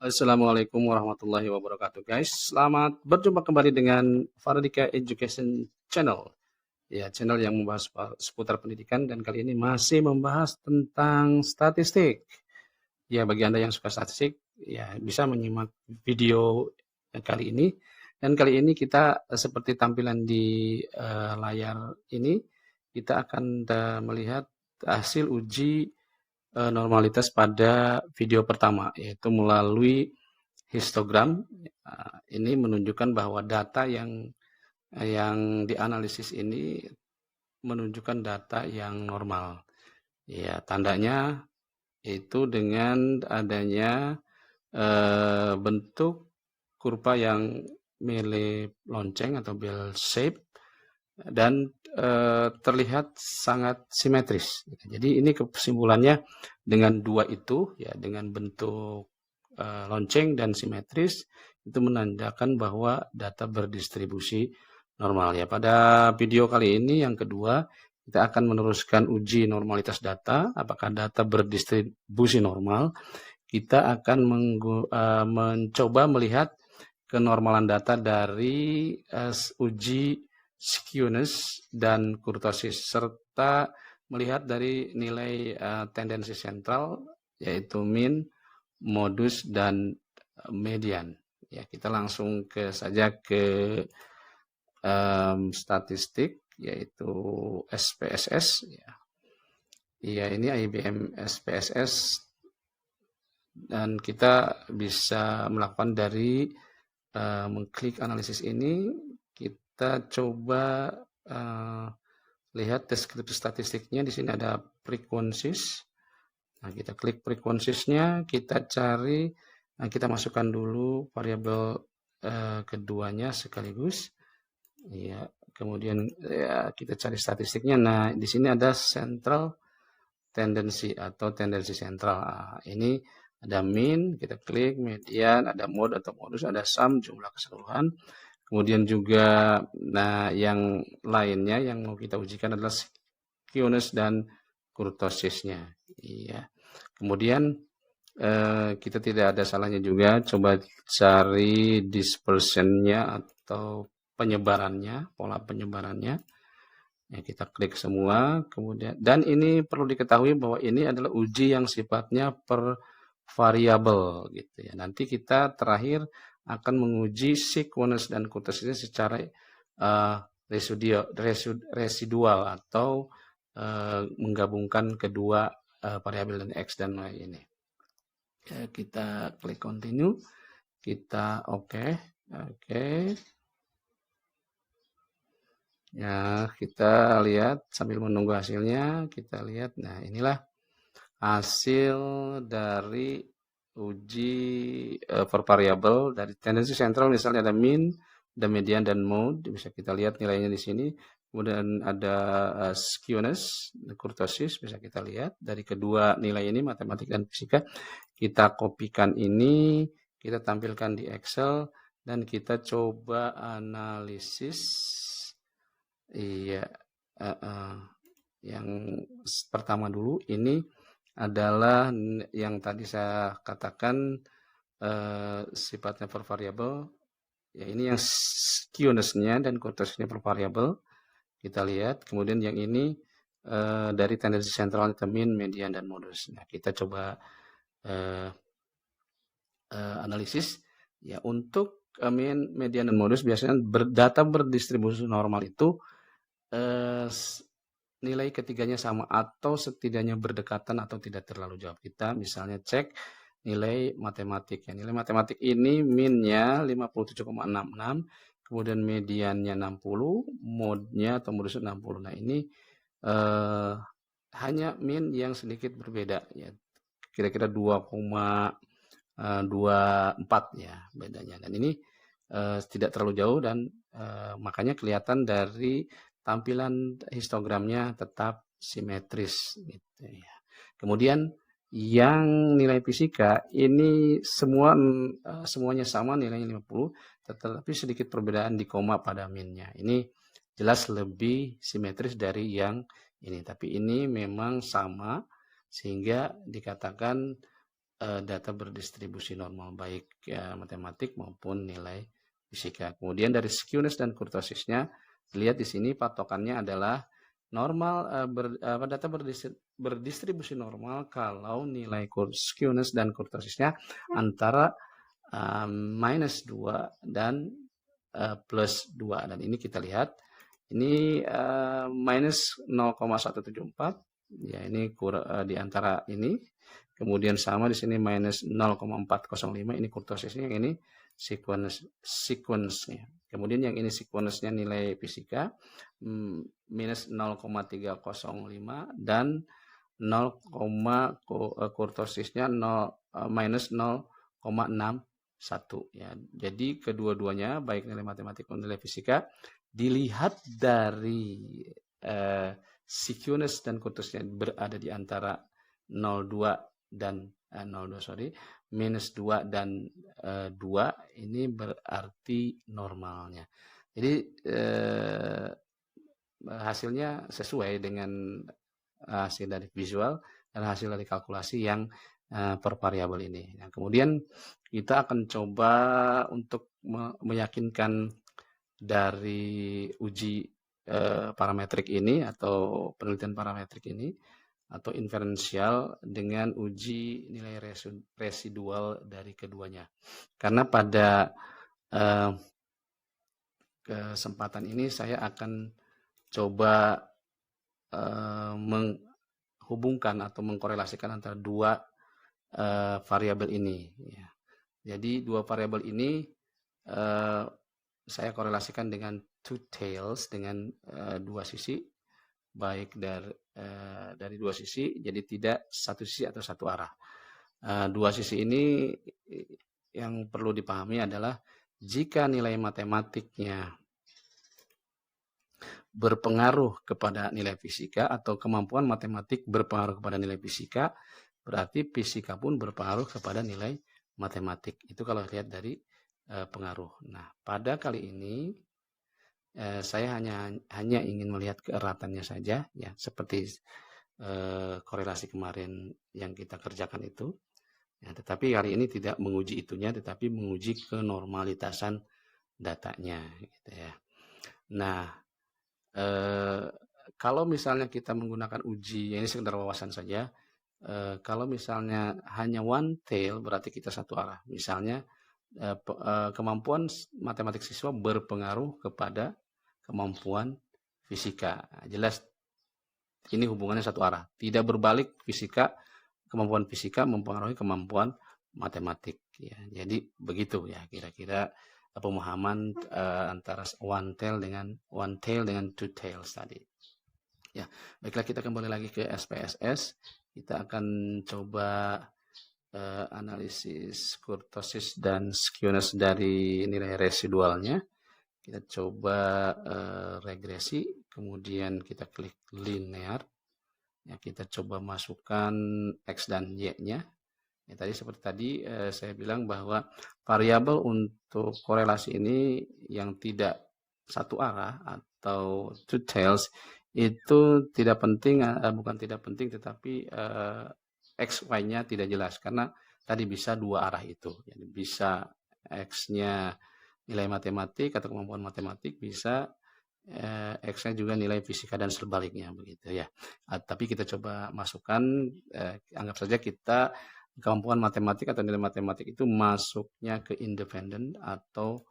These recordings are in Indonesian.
Assalamualaikum warahmatullahi wabarakatuh, guys. Selamat berjumpa kembali dengan Faradika Education Channel. Ya, channel yang membahas seputar pendidikan dan kali ini masih membahas tentang statistik. Ya, bagi Anda yang suka statistik, ya bisa menyimak video kali ini. Dan kali ini kita seperti tampilan di layar ini, kita akan melihat hasil uji normalitas pada video pertama, yaitu melalui histogram. Ini menunjukkan bahwa data yang dianalisis ini menunjukkan data yang normal. Ya, tandanya itu dengan adanya bentuk kurva yang mirip lonceng atau bell shape dan terlihat sangat simetris. Jadi ini kesimpulannya dengan dua itu, ya, dengan bentuk lonceng dan simetris, itu menandakan bahwa data berdistribusi normal. Ya, pada video kali ini yang kedua, kita akan meneruskan uji normalitas data. Apakah data berdistribusi normal? Kita akan mencoba melihat kenormalan data dari uji skewness dan kurtosis, serta melihat dari nilai tendensi sentral, yaitu mean, modus, dan median. Ya, kita langsung saja ke statistik, yaitu SPSS. Ya, ini IBM SPSS, dan kita bisa melakukan dari mengklik analisis ini. Kita coba lihat deskripsi statistiknya. Di sini ada frequencies. Nah, kita klik frequencies-nya, kita cari, kita masukkan dulu variabel keduanya sekaligus. Ya, kemudian ya, kita cari statistiknya. Nah, di sini ada central tendency atau tendensi sentral. Nah, ini ada mean, kita klik, median, ada mode atau modus, ada sum, jumlah keseluruhan. Kemudian juga, nah, yang lainnya yang mau kita ujikan adalah skewness dan kurtosisnya. Iya. Kemudian kita tidak ada salahnya juga coba cari dispersionnya atau penyebarannya, pola penyebarannya. Ya, kita klik semua, kemudian, dan ini perlu diketahui bahwa ini adalah uji yang sifatnya per variabel gitu ya. Nanti kita terakhir akan menguji sequence dan kurtosisnya secara residual atau menggabungkan kedua variabel dan X dan Y ini. Ya, kita klik continue, kita oke. Ya, kita lihat sambil menunggu hasilnya, kita lihat. Nah, inilah hasil dari uji per variabel dari tendensi sentral. Misalnya ada mean, ada median, dan mode. Bisa kita lihat nilainya di sini. Kemudian ada skewness, kurtosis, bisa kita lihat dari kedua nilai ini, matematik dan fisika. Kita kopikan ini, kita tampilkan di Excel, dan kita coba analisis. Iya, yang pertama dulu ini adalah yang tadi saya katakan sifatnya per variabel. Ya, ini yang skewness-nya dan kurtosisnya per variabel. Kita lihat. Kemudian yang ini dari tendensi sentral, mean, median, dan modus. Nah, kita coba analisis. Ya, untuk mean, median, dan modus biasanya data berdistribusi normal itu nilai ketiganya sama atau setidaknya berdekatan atau tidak terlalu jauh. Kita misalnya cek nilai matematik. Ya, nilai matematik ini min-nya 57,66, kemudian mediannya 60, mode-nya atau modusnya 60. Nah, ini hanya min yang sedikit berbeda, ya, kira-kira 2,24 ya bedanya. Dan ini tidak terlalu jauh, dan makanya kelihatan dari tampilan histogramnya tetap simetris gitu ya. Kemudian yang nilai fisika ini semuanya sama nilainya 50, tetapi sedikit perbedaan di koma pada minnya. Ini jelas lebih simetris dari yang ini, tapi ini memang sama sehingga dikatakan data berdistribusi normal, baik matematik maupun nilai fisika. Kemudian dari skewness dan kurtosisnya, lihat di sini patokannya adalah normal, data berdistribusi normal kalau nilai skewness dan kurtosisnya antara minus 2 dan plus 2. Dan ini kita lihat, ini minus 0,174, ya ini di antara ini. Kemudian sama di sini minus 0,405, ini kurtosisnya, yang ini sequence-nya. Kemudian yang ini sequence-nya nilai fisika minus 0,305 dan 0, kurtosisnya minus 0,61 ya. Jadi kedua-duanya baik nilai matematik maupun nilai fisika dilihat dari sequence dan kurtosisnya berada di antara 0,2 dan minus 2 dan 2, ini berarti normalnya. Jadi hasilnya sesuai dengan hasil dari visual dan hasil dari kalkulasi yang per variabel ini. Nah, kemudian kita akan coba untuk meyakinkan dari uji parametrik ini atau penelitian parametrik ini atau inferensial dengan uji nilai residual dari keduanya. Karena pada kesempatan ini saya akan coba menghubungkan atau mengkorelasikan antara dua variabel ini. Ya. Jadi dua variabel ini saya korelasikan dengan two tails, dengan dua sisi, baik dari dua sisi, jadi tidak satu sisi atau satu arah. Dua sisi ini yang perlu dipahami adalah jika nilai matematiknya berpengaruh kepada nilai fisika atau kemampuan matematik berpengaruh kepada nilai fisika, berarti fisika pun berpengaruh kepada nilai matematik. Itu kalau lihat dari pengaruh. Nah, pada kali ini saya hanya ingin melihat keeratannya saja, ya, seperti korelasi kemarin yang kita kerjakan itu. Ya, tetapi hari ini tidak menguji itunya, tetapi menguji kenormalitasan datanya, gitu ya. Nah, kalau misalnya kita menggunakan uji, ini sekedar wawasan saja. Kalau misalnya hanya one tail, berarti kita satu arah. Misalnya kemampuan matematik siswa berpengaruh kepada kemampuan fisika. Jelas ini hubungannya satu arah. Tidak berbalik, kemampuan fisika mempengaruhi kemampuan matematik. Ya. Jadi begitu ya kira-kira pemahaman antara one tail dengan two tails tadi. Ya, baiklah, kita kembali lagi ke SPSS. Kita akan coba analisis kurtosis dan skewness dari nilai residualnya. Kita coba regresi, kemudian kita klik linear. Ya, kita coba masukkan X dan Y-nya. Ya, tadi seperti tadi saya bilang bahwa variabel untuk korelasi ini yang tidak satu arah atau two tails itu tidak penting, bukan tidak penting, tetapi X, Y-nya tidak jelas karena tadi bisa dua arah itu. Jadi bisa X-nya nilai matematik atau kemampuan matematik, bisa X-nya juga nilai fisika dan sebaliknya begitu ya. Tapi kita coba masukkan, anggap saja kita kemampuan matematik atau nilai matematik itu masuknya ke independen atau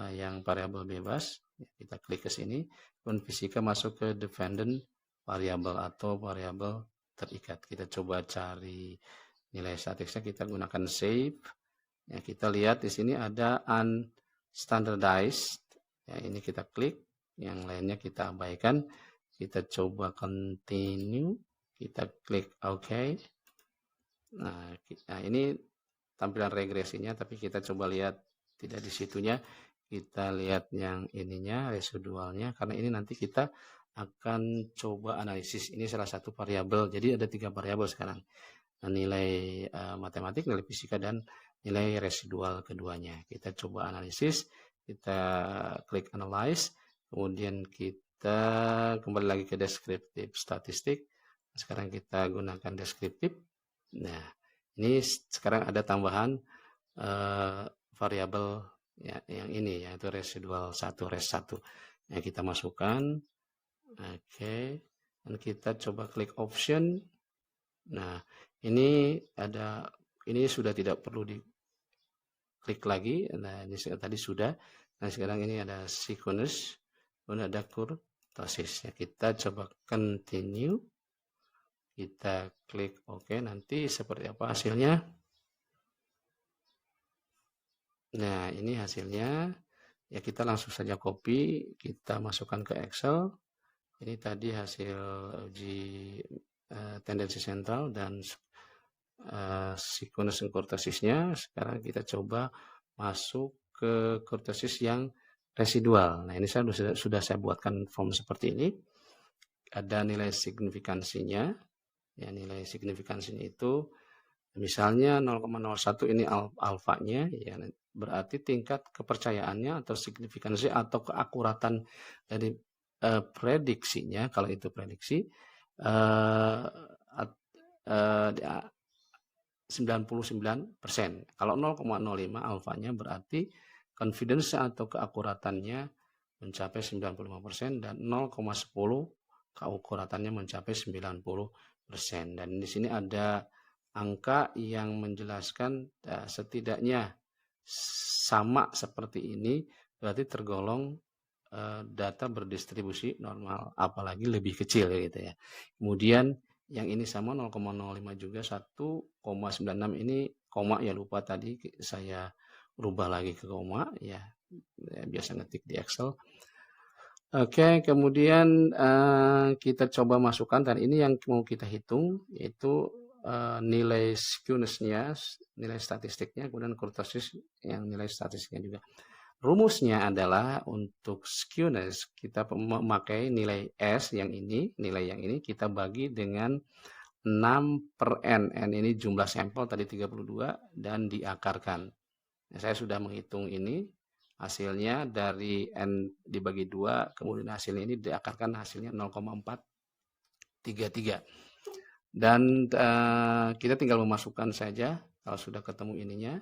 yang variabel bebas. Kita klik ke sini. Dan fisika masuk ke dependent variabel atau variabel terikat. Kita coba cari nilai statistiknya, kita gunakan save. Ya, kita lihat di sini ada unstandardized. Ya, ini kita klik. Yang lainnya kita abaikan. Kita coba continue. Kita klik OK. Nah, ini tampilan regresinya, tapi kita coba lihat tidak di situnya. Kita lihat yang ininya, residualnya, karena ini nanti kita akan coba analisis. Ini salah satu variabel, jadi ada 3 variabel sekarang. Nilai matematik, nilai fisika, dan nilai residual keduanya. Kita coba analisis, kita klik analyze, kemudian kita kembali lagi ke descriptive statistik. Sekarang kita gunakan deskriptif. Nah, Ini sekarang ada tambahan variabel ya, yang ini yaitu residual 1, res 1 yang kita masukkan. Oke, dan kita coba klik option. Nah, ini sudah tidak perlu diklik lagi. Nah, ini tadi sudah. Nah, sekarang ini ada sequence, kemudian ada kurtosis. Ya, kita coba continue. Kita klik OK. Nanti seperti apa hasilnya? Nah, ini hasilnya. Ya, kita langsung saja copy. Kita masukkan ke Excel. Ini tadi hasil uji tendensi sentral dan sequence kurtosisnya. Sekarang kita coba masuk ke kurtosis yang residual. Nah, ini sudah saya buatkan form seperti ini. Ada nilai signifikansinya. Ya, nilai signifikansinya itu misalnya 0,01 ini alfanya, ya berarti tingkat kepercayaannya atau signifikansi atau keakuratan dari prediksinya, kalau itu prediksi 99%. Kalau 0,05 alfanya berarti confidence atau keakuratannya mencapai 95% dan 0,10 keakuratannya mencapai 90%. Dan di sini ada angka yang menjelaskan setidaknya sama seperti ini berarti tergolong data berdistribusi normal, apalagi lebih kecil gitu ya. Kemudian yang ini sama 0,05 juga 1,96 ini koma ya, lupa tadi saya rubah lagi ke koma ya, biasa ngetik di Excel. Oke, kemudian kita coba masukkan, dan ini yang mau kita hitung yaitu nilai skewness-nya, nilai statistiknya, kemudian kurtosis yang nilai statistiknya juga. Rumusnya adalah untuk skewness kita memakai nilai S yang ini, nilai yang ini kita bagi dengan 6/n. N ini jumlah sampel tadi 32 dan diakarkan. Nah, saya sudah menghitung ini hasilnya dari N dibagi 2, kemudian hasilnya ini diakarkan hasilnya 0,433. Dan kita tinggal memasukkan saja kalau sudah ketemu ininya.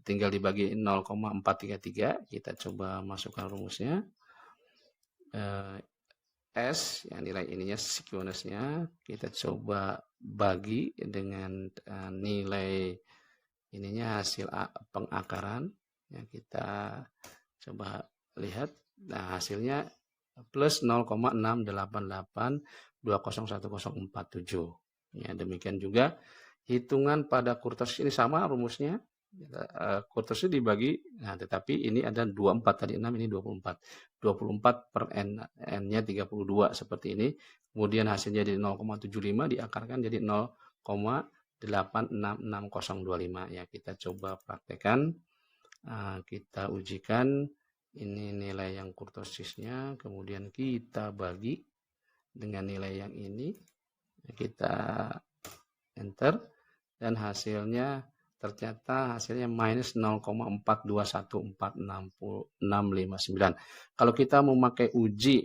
Tinggal dibagi 0,433, kita coba masukkan rumusnya. S yang nilai ininya sequence-nya kita coba bagi dengan nilai ininya hasil pengakaran yang kita coba lihat. Nah, hasilnya plus 0,688201047. Ya, demikian juga hitungan pada kurtosis ini sama rumusnya. Kurtosnya dibagi, nah tetapi ini ada 24 tadi 6, ini 24 per n-nya 32 seperti ini. Kemudian hasilnya jadi 0,75 diakarkan jadi 0,866025 ya. Kita coba praktekkan, kita ujikan. Ini nilai yang kurtosisnya, kemudian kita bagi dengan nilai yang ini, kita enter dan hasilnya ternyata hasilnya minus 0,42146659. Kalau kita memakai uji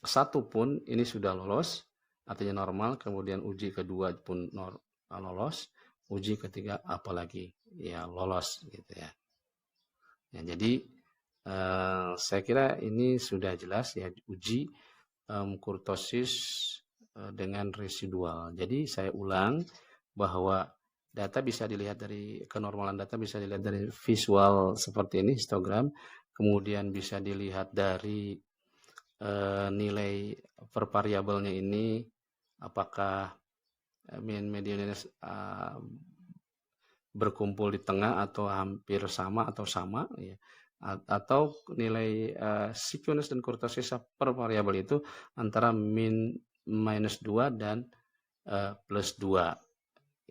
1 pun ini sudah lolos, artinya normal. Kemudian uji kedua pun lolos, uji ketiga apalagi ya lolos gitu ya. Ya, jadi saya kira ini sudah jelas ya, uji kurtosis dengan residual. Jadi saya ulang bahwa data bisa dilihat dari kenormalan data bisa dilihat dari visual seperti ini, histogram. Kemudian bisa dilihat dari nilai per variabelnya ini, apakah mean median berkumpul di tengah atau hampir sama atau sama ya. Atau nilai sequence dan kurtosis per variabel itu antara min minus 2 dan plus 2.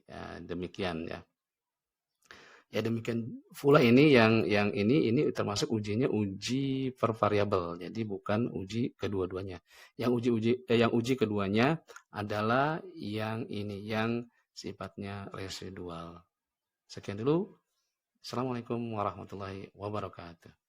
Ya, demikian ya. Ya, demikian pula ini yang ini termasuk ujinya uji per variabel. Jadi bukan uji kedua-duanya. Yang uji keduanya adalah yang ini, yang sifatnya residual. Sekian dulu. Assalamualaikum warahmatullahi wabarakatuh.